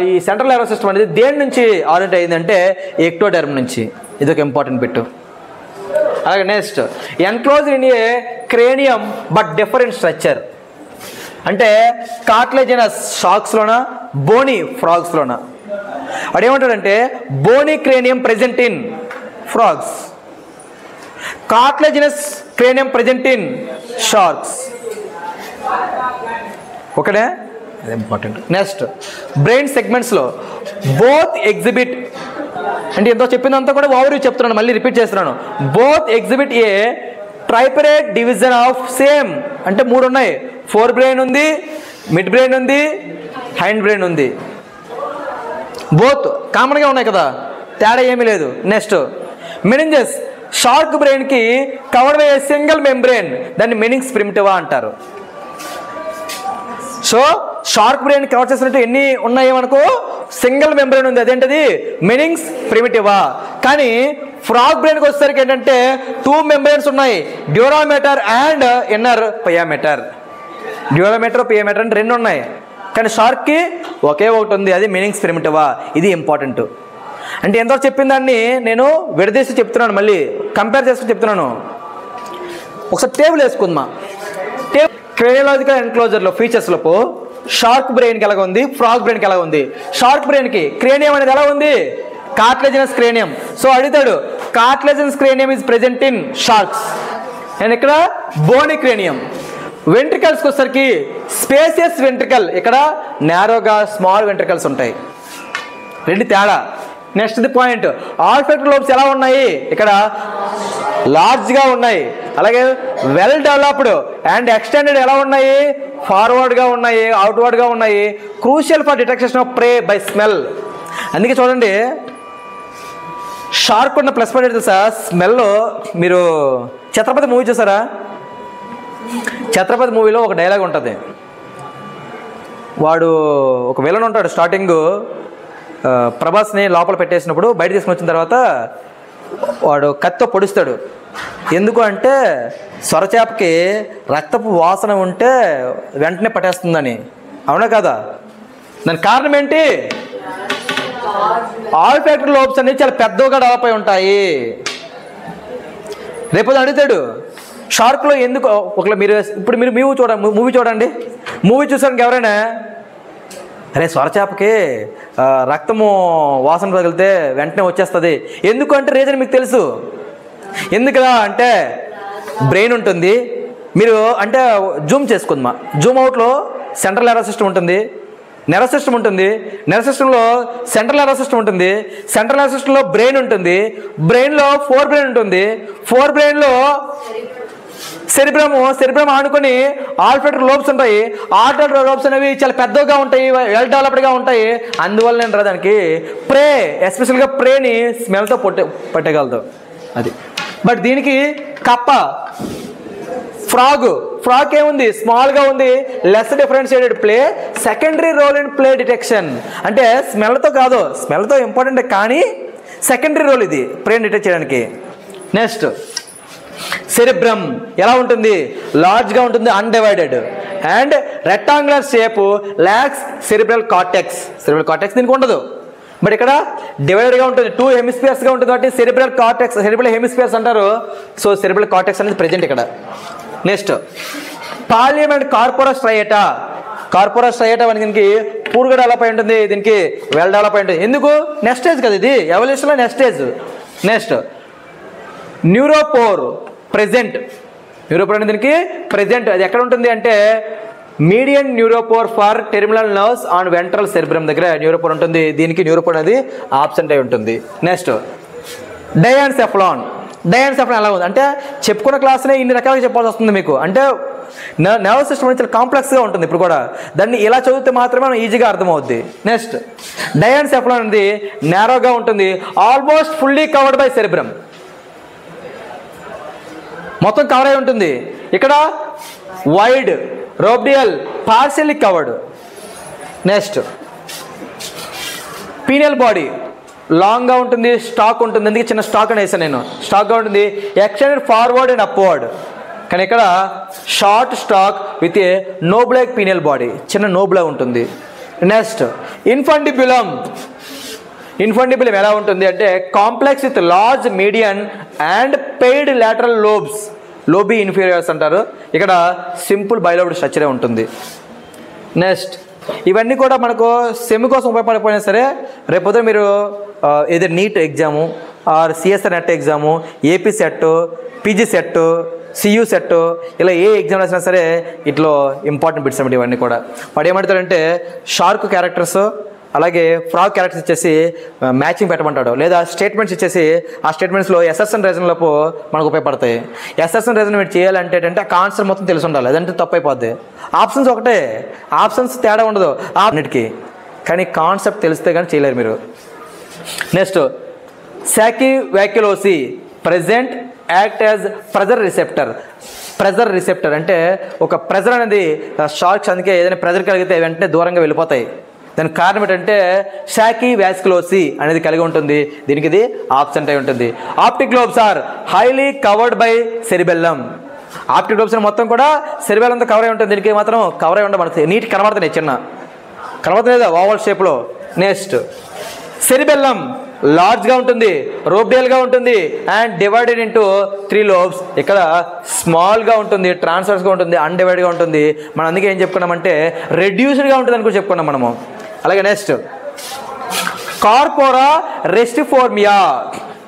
ఈ సెంట్రల్ నర్వస్ సిస్టమ్ అనేది దేని నుంచి ఆరిజినేట్ అయిందంటే ఎక్టోడర్మ్ నుంచి. ఇది ఒక ఇంపార్టెంట్ బిట్. అలాగే next, enclose in a cranium but different structure. అంటే కార్టిలేజినస్ షార్క్స్లోనా, బోనీ ఫ్రాగ్స్లోనా. అదేమంటాడంటే bony cranium present in frogs, cartilaginous cranium present in sharks. ఓకేనా, అది ఇంపార్టెంట్. నెక్స్ట్, బ్రెయిన్ సెగ్మెంట్స్లో బోత్ ఎగ్జిబిట్, అంటే ఎంతో చెప్పిందంతా కూడా ఓవర్వ్యూ చెప్తున్నాను, మళ్ళీ రిపీట్ చేస్తున్నాను. Both exhibit a tripartite division of same, అంటే 3 ఉన్నాయి. ఫోర్ బ్రెయిన్ ఉంది, మిడ్ బ్రెయిన్ ఉంది, హైండ్ బ్రెయిన్ ఉంది. బోత్ కామన్గా ఉన్నాయి కదా, తేడా ఏమీ లేదు. నెక్స్ట్, మెనింజెస్ షార్క్ బ్రెయిన్కి covered by a single membrane, దాన్ని మెనింగ్స్ ప్రిమిటివా అంటారు. సో షార్క్ బ్రెయిన్ కవర్ చేసినట్టు ఎన్ని ఉన్నాయి మనకు? సింగిల్ మెంబ్రెయిన్ ఉంది, అదేంటది మెనింగ్స్ ప్రిమిటివా. కానీ ఫ్రాగ్ బ్రెయిన్కి వచ్చేసరికి ఏంటంటే 2 మెంబ్రెయిన్స్ ఉన్నాయి, డ్యూరామీటర్ అండ్ ఇన్నర్ పియామీటర్. డ్యూరామీటర్, పియామీటర్ అంటే 2 ఉన్నాయి, కానీ షార్క్కి ఒకే ఒకటి ఉంది, అది మెనింగ్స్ ప్రిమిటివా. ఇది ఇంపార్టెంట్. అంటే ఎంతవరకు చెప్పిన దాన్ని నేను విడదీసి చెప్తున్నాను, మళ్ళీ కంపేర్ చేసుకుని చెప్తున్నాను. ఒకసారి టేబుల్ వేసుకుందామా. టేబుల్ క్రేనియలాజికల్ ఎన్క్లోజర్లో ఫీచర్స్లో షార్క్ బ్రెయిన్కి ఎలా ఉంది, ఫ్రాగ్ బ్రెయిన్కి ఎలా ఉంది. షార్క్ బ్రెయిన్కి క్రేనియం అనేది ఎలా ఉంది? Cartilaginous cranium. సో అడుగుతాడు, cartilaginous cranium is present in sharks and ఇక్కడ బోనీ క్రేనియం. వెంట్రికల్స్కి వచ్చేసరికి స్పేసియస్ వెంట్రికల్, ఇక్కడ నేరోగా స్మాల్ వెంట్రికల్స్ ఉంటాయి. 2 తేడా. Next the point, olfactory lobes ఎలా ఉన్నాయి? ఇక్కడ లార్జ్గా ఉన్నాయి. అలాగే వెల్ డెవలప్డ్ అండ్ ఎక్స్టెండెడ్ ఎలా ఉన్నాయి? ఫార్వర్డ్గా ఉన్నాయి, అవుట్వర్డ్గా ఉన్నాయి. Crucial for detection of pray by smell. అందుకే చూడండి, షార్క్ ఉన్న ప్లస్ పాయింట్ తెలుసా? స్మెల్లో. మీరు ఛత్రపతి మూవీ చూసారా? ఛత్రపతి మూవీలో ఒక డైలాగ్ ఉంటుంది. వాడు ఒక విలన్ ఉంటాడు, స్టార్టింగ్ ప్రభాస్ని లోపల పెట్టేసినప్పుడు బయట తీసుకుని వచ్చిన తర్వాత వాడు కత్తితో పొడుస్తాడు. ఎందుకు అంటే సొరచేపకి రక్తపు వాసన ఉంటే వెంటనే పట్టేస్తుందని. అవునా కదా? దానికి కారణం ఏంటి? ఆల్ఫాక్టరీ లోబ్స్ అనేవి చాలా పెద్దగా డెవలప్ అయి ఉంటాయి. రేపు అడుగుతాడు షార్క్లో ఎందుకు. ఒకవేళ మీరు ఇప్పుడు మూవీ చూడండి. మూవీ చూసానికి ఎవరైనా అరే సొరచేపకి రక్తము వాసన తగిలితే వెంటనే వచ్చేస్తుంది ఎందుకంటే రీజన్ మీకు తెలుసు. ఎందుకురా అంటే బ్రెయిన్ ఉంటుంది. మీరు అంటే జూమ్ చేసుకుందామా, జూమ్ అవుట్లో సెంట్రల్ నర్వస్ సిస్టమ్ ఉంటుంది, నర్వస్ సిస్టమ్ ఉంటుంది, నర్వస్ సిస్టంలో సెంట్రల్ నర్వస్ సిస్టమ్ ఉంటుంది, సెంట్రల్ నర్వస్ సిస్టంలో బ్రెయిన్ ఉంటుంది, బ్రెయిన్లో ఫోర్ బ్రెయిన్ ఉంటుంది, ఫోర్ బ్రెయిన్లో సెరిబ్రమ్ ఆనుకొని ఆల్ఫాక్టరీ లోబ్స్ ఉంటాయి. ఆల్ఫాక్టరీ లోబ్స్ అనేవి చాలా పెద్దగా ఉంటాయి, వెల్ డెవలప్డ్గా ఉంటాయి. అందువల్ల నేను దానికి ప్రే, ఎస్పెషల్గా ప్రేని స్మెల్తో పట్టగలదు అది. బట్ దీనికి కప్ప, ఫ్రాగ్ ఏముంది? స్మాల్గా ఉంది, less differentiated play, secondary role in play detection. అంటే స్మెల్తో కాదు, స్మెల్తో ఇంపార్టెంట్ కానీ సెకండరీ రోల్ ఇది ప్రేని డిటెక్ట్ చేయడానికి. నెక్స్ట్ సెరిబ్రమ్ ఎలా ఉంటుంది? లార్జ్గా ఉంటుంది, undivided and rectangular shape, lacks cerebral cortex. Cerebral cortex దీనికి ఉండదు, బట్ ఇక్కడ డివైడెడ్గా ఉంటుంది, 2 హెమిస్ఫియర్స్గా ఉంటుంది కాబట్టి సెరిబ్రల్ కార్టెక్స్, సెరిబ్రల్ హెమిస్ఫియర్స్ అంటారు. సో సెరిబ్రల్ కార్టెక్స్ అనేది ప్రెజెంట్ ఇక్కడ. Next pallium and corpora striata. Corpora striata దీనికి పూర్గా డెవలప్ అయి ఉంటుంది, దీనికి వెల్ డెవలప్ అయి ఉంటుంది. ఎందుకు? నెక్స్ట్ స్టేజ్ కదా ఇది, ఎవల్యూషన్లో next stage. Next neuropore present. Neuropore అంటే దీనికి ప్రెజెంట్, అది ఎక్కడ ఉంటుంది అంటే median neuropore for terminal nerves on ventral cerebrum దగ్గర న్యూరోపోర్ ఉంటుంది. దీనికి న్యూరోపోర్ అనేది ఆబ్సెంట్ అయి ఉంటుంది. నెక్స్ట్ డయాన్సెఫ్లాన్. డయాన్సెఫ్లాన్ ఎలా ఉంది అంటే చెప్పుకున్న క్లాస్నే ఇన్ని రకాలుగా చెప్పాల్సి వస్తుంది మీకు. అంటే నర్వస్ సిస్టమ్ అనేది చాలా కాంప్లెక్స్గా ఉంటుంది ఇప్పుడు కూడా, దాన్ని ఇలా చదివితే మాత్రమే మనం ఈజీగా అర్థమవుద్ది. నెక్స్ట్ డయాన్సెఫ్లాన్ అనేది నేరోగా ఉంటుంది, almost fully covered by cerebrum, మొత్తం కవర్ అయి ఉంటుంది. ఇక్కడ వైడ్ రోబ్డియల్ partially covered. Next pineal body లాంగ్గా ఉంటుంది, స్టాక్ ఉంటుంది, అందుకే చిన్న స్టాక్ అని వేసాను నేను, స్టాక్గా ఉంటుంది, ఎక్స్టెండెడ్ ఫార్వర్డ్ అండ్ అప్వర్డ్. కానీ ఇక్కడ short stalk with a knoblike pineal body, చిన్న నోబ్లా ఉంటుంది. Next infundibulum. ఇన్ఫండిబులం ఎలా ఉంటుంది అంటే complex with large median and paired lateral lobes, లోబీ ఇన్ఫీరియర్స్ అంటారు. ఇక్కడ సింపుల్ బైలోబ్డ్ స్ట్రక్చరే ఉంటుంది. నెక్స్ట్ ఇవన్నీ కూడా మనకు సెమ్ కోసం ఉపయోగపడిపోయినా సరే రేపొద్దున మీరు ఏదో NEET exam or CSR NET exam, AP SET, PG SET, CU SET, ఇలా ఏ ఎగ్జామ్ రాసినా సరే ఇట్లో ఇంపార్టెంట్ బిట్స్ అన్నమాట ఇవన్నీ కూడా. వాడు ఏమంటాడంటే షార్క్ క్యారెక్టర్స్ అలాగే ఫ్రాగ్ క్యారెక్టర్స్ ఇచ్చేసి మ్యాచింగ్ పెట్టమంటాడు, లేదా స్టేట్మెంట్స్ ఇచ్చేసి ఆ స్టేట్మెంట్స్లో ఎస్ఎస్ఎన్ రీజన్లకు మనకు ఉపయోగపడతాయి. ఎస్ఎస్ఎన్ రీజన్ మీరు చేయాలంటే అంటే ఆ కాన్సెప్ట్ మొత్తం తెలిసి ఉండాలి, అదంటే తప్పు అయిపోద్ది. ఆప్షన్స్ ఒకటే, ఆప్షన్స్ తేడా ఉండదు అన్నిటికీ, కానీ కాన్సెప్ట్ తెలిస్తే కానీ చేయలేరు మీరు. Next sacci vasculosi present act as pressure receptor. Pressure receptor అంటే ఒక ప్రెజర్ అనేది షార్క్స్, అందుకే ఏదైనా ప్రెజర్ కలిగితే వెంటనే దూరంగా వెళ్ళిపోతాయి. దానికి కారణం ఏంటంటే సాకి వ్యాస్కులోసి అనేది కలిగి ఉంటుంది, దీనికి ఇది ఆబ్సెంట్ అయి ఉంటుంది. Optic lobes are highly covered by cerebellum. Optic lobes మొత్తం కూడా సెరిబెల్లంతో కవర్ అయి ఉంటుంది, దీనికి మాత్రం కవర్ అయి ఉండదు, మనకి నీట్ కనబడుతున్నాయి, చిన్న కనబడుతుంది కదా ఓవల్ షేప్లో. నెక్స్ట్ సెరిబెల్లం లార్జ్గా ఉంటుంది, రోబ్డియల్గా ఉంటుంది అండ్ డివైడెడ్ ఇంటూ 3 లోబ్స్. ఇక్కడ స్మాల్గా ఉంటుంది, ట్రాన్స్వర్స్గా ఉంటుంది, అన్డివైడ్గా ఉంటుంది. మనం అందుకే ఏం చెప్పుకున్నామంటే రెడ్యూస్డ్గా ఉంటుంది అని కూడా చెప్పుకున్నాం మనము. అలాగే నెక్స్ట్ కార్పోరా రెస్టిఫోర్మియా.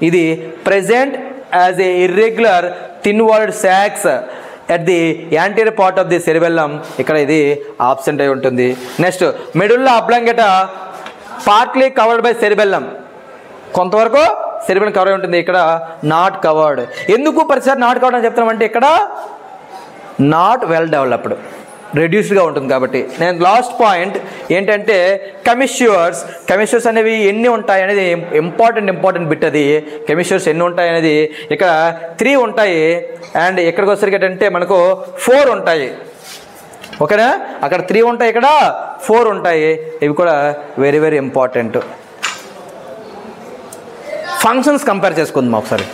ఇది present as a irregular thin walled sacs at the anterior part of the cerebellum. ఇక్కడ ఇది ఆబ్సెంట్ అయి ఉంటుంది. Next medulla oblongata partly covered by cerebellum, కొంతవరకు సెరిబెల్లం కవర్ అయి ఉంటుంది, ఇక్కడ నాట్ కవర్డ్. ఎందుకు ప్రతిసారి నాట్ కవర్డ్ అని చెప్తున్నామంటే ఇక్కడ నాట్ వెల్ డెవలప్డ్, రెడ్యూస్డ్గా ఉంటుంది కాబట్టి. నేను లాస్ట్ పాయింట్ ఏంటంటే కెమిష్యూర్స్. కెమిష్యూర్స్ అనేవి ఎన్ని ఉంటాయి అనేది ఇంపార్టెంట్ బిట్. అది కెమిష్యూర్స్ ఎన్ని ఉంటాయి అనేది ఇక్కడ 3 ఉంటాయి అండ్ ఇక్కడికి వచ్చేసరికి ఏంటంటే మనకు 4 ఉంటాయి. ఓకేనా, అక్కడ 3 ఉంటాయి, ఇక్కడ 4 ఉంటాయి. ఇవి కూడా very very important. Functions compare చేసుకుందాం ఒకసారి.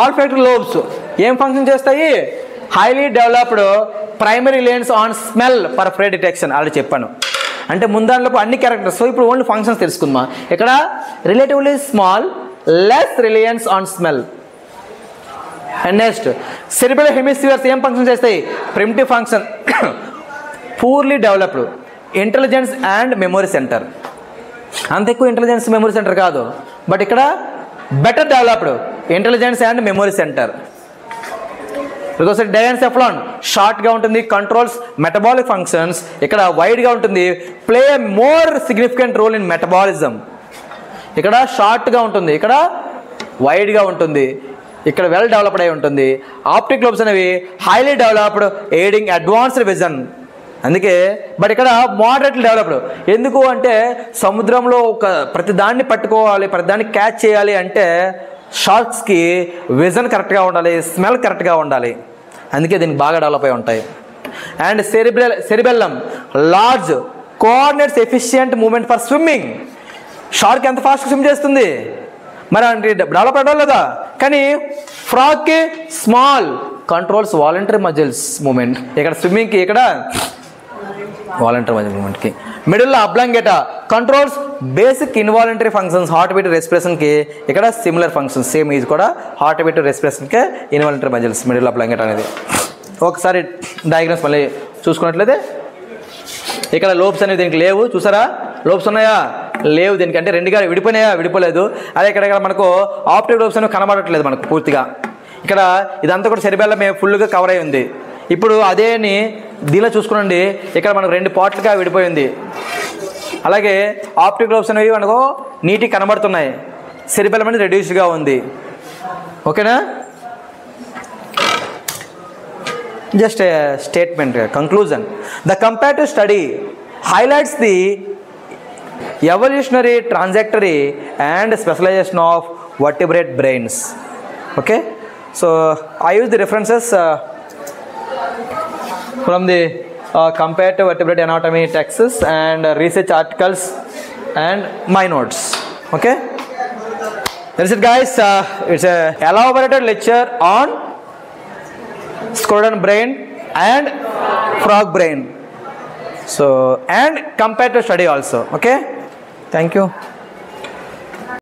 ఆల్ఫాక్టరీ లోబ్స్ ఏం ఫంక్షన్ చేస్తాయి? Highly developed primary lens on smell for prey detection. Already చెప్పాను. అంటే ముందాంట్లో అన్ని క్యారెక్టర్స్, సో ఇప్పుడు ఓన్లీ ఫంక్షన్స్ తెలుసుకుందాం. ఇక్కడ relatively small, less reliance on smell. And next cerebral hemispheres ఏం ఫంక్షన్ చేస్తాయి? Primitive function, poorly developed intelligence and memory centre. అంత ఎక్కువ ఇంటెలిజెన్స్ మెమొరీ సెంటర్ కాదు, బట్ ఇక్కడ better developed intelligence and memory center. Diencephalon షార్ట్గా ఉంటుంది, కంట్రోల్స్ మెటబాలిక్ ఫంక్షన్స్. ఇక్కడ వైడ్గా ఉంటుంది, play more significant role in metabolism. ఇక్కడ షార్ట్గా ఉంటుంది, ఇక్కడ వైడ్గా ఉంటుంది, ఇక్కడ వెల్ డెవలప్డ్ అయి ఉంటుంది. ఆప్టిక్ లోబ్స్ అనేవి highly developed aiding advanced vision. అందుకే బట్ ఇక్కడ మోడరేట్లీ డెవలప్డ్. ఎందుకు అంటే సముద్రంలో ప్రతి దాన్ని పట్టుకోవాలి, ప్రతి దాన్ని క్యాచ్ చేయాలి అంటే షార్క్స్కి విజన్ కరెక్ట్గా ఉండాలి, స్మెల్ కరెక్ట్గా ఉండాలి. అందుకే దీనికి బాగా డెవలప్ అయి ఉంటాయి. And cerebellum large coordinates efficient movement for swimming. Shark ఎంత ఫాస్ట్గా స్విమ్ చేస్తుంది, మరి డెవలప్ అవ్వడం లేదా? కానీ ఫ్రాగ్కి small, controls voluntary muscles movement. ఇక్కడ స్విమ్మింగ్కి, ఇక్కడ వాలంటరీ మజిల్ మూమెంట్కి. మిడిల్లో oblongata controls basic involuntary functions, heart beat రెస్పిరేషన్కి. ఇక్కడ సిమిలర్ ఫంక్షన్స్ సేమ్, ఇది కూడా హార్ట్ బీట్ రెస్పిరేషన్కే ఇన్వాలంటరీ మజిల్స్ మిడిల్ అబ్లాంగేటా అనేది. ఒకసారి డయాగ్రామ్స్ మళ్ళీ చూసుకున్నట్లయితే ఇక్కడ లోబ్స్ అనేవి దీనికి లేవు, చూసారా లోబ్స్ ఉన్నాయా, లేవు దీనికి, అంటే రెండుగా విడిపోయినాయా, విడిపోలేదు. అదే ఇక్కడ మనకు ఆప్టిక్ లోబ్స్ అనేవి కనబడట్లేదు మనకు పూర్తిగా. ఇక్కడ ఇదంతా కూడా సెరిబెల్లమే ఫుల్గా కవర్ అయి ఉంది. ఇప్పుడు అదేని దీనిలో చూసుకోండి, ఇక్కడ మనకు 2 పార్ట్లుగా విడిపోయింది. అలాగే ఆప్టిక్ లోబ్స్ అనేవి మనకు నీట్గా కనబడుతున్నాయి, సెరిబెల్లం అనేది రెడ్యూస్డ్గా ఉంది. ఓకేనా, just statement conclusion. The comparative study highlights the evolutionary trajectory and specialization of vertebrate brains. Okay, so I use the references from the comparative vertebrate anatomy texts and research articles and my notes. Okay, that's it guys. It's a elaborated lecture on squirrel brain and frog brain, so and comparative study also. Okay, thank you.